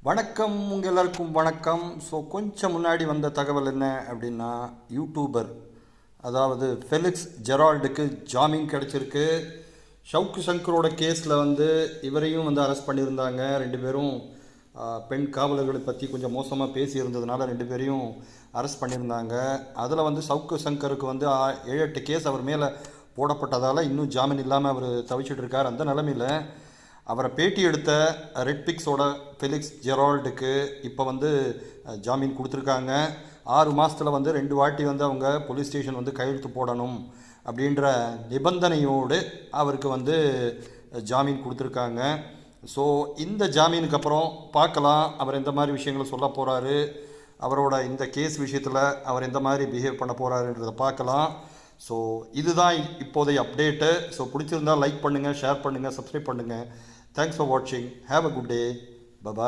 வணக்கம் உங்கள் எல்லாருக்கும் வணக்கம். ஸோ கொஞ்சம் முன்னாடி வந்த தகவல் என்ன அப்படின்னா, யூடியூபர் அதாவது ஃபெலிக்ஸ் ஜெரால்டுக்கு ஜாமீன் கிடச்சிருக்கு. ஷவுக்கு சங்கரோட கேஸில் இவரையும் அரெஸ்ட் பண்ணியிருந்தாங்க. ரெண்டு பேரும் பெண் காவலர்களை பற்றி கொஞ்சம் மோசமாக பேசியிருந்ததுனால ரெண்டு பேரையும் அரெஸ்ட் பண்ணியிருந்தாங்க. அதில் சவுக்கு சங்கருக்கு 7-8 கேஸ் அவர் மேலே போடப்பட்டதால் இன்னும் ஜாமீன் இல்லாமல் அவர் தவிச்சிட்டு இருக்கார். அந்த நிலைமையில் அவரை பேட்டி எடுத்த ரெட் பிக்ஸோட ஃபெலிக்ஸ் ஜெரால்டுக்கு இப்போ ஜாமீன் கொடுத்துருக்காங்க. 6 மாதத்தில் 2 வாட்டி அவங்க போலீஸ் ஸ்டேஷன் கையெழுத்து போடணும் அப்படின்ற நிபந்தனையோடு அவருக்கு ஜாமீன் கொடுத்துருக்காங்க. ஸோ இந்த ஜாமீனுக்கு அப்புறம் பார்க்கலாம் அவர் எந்த மாதிரி விஷயங்களை சொல்ல போகிறாரு, அவரோட இந்த கேஸ் விஷயத்தில் அவர் எந்த மாதிரி பிஹேவ் பண்ண போகிறாருன்றதை பார்க்கலாம். ஸோ இதுதான் இப்போதைய அப்டேட்டு. ஸோ பிடிச்சிருந்தால் லைக் பண்ணுங்கள், ஷேர் பண்ணுங்கள், சப்ஸ்கிரைப் பண்ணுங்கள். Thanks for watching. Have a good day. Bye bye.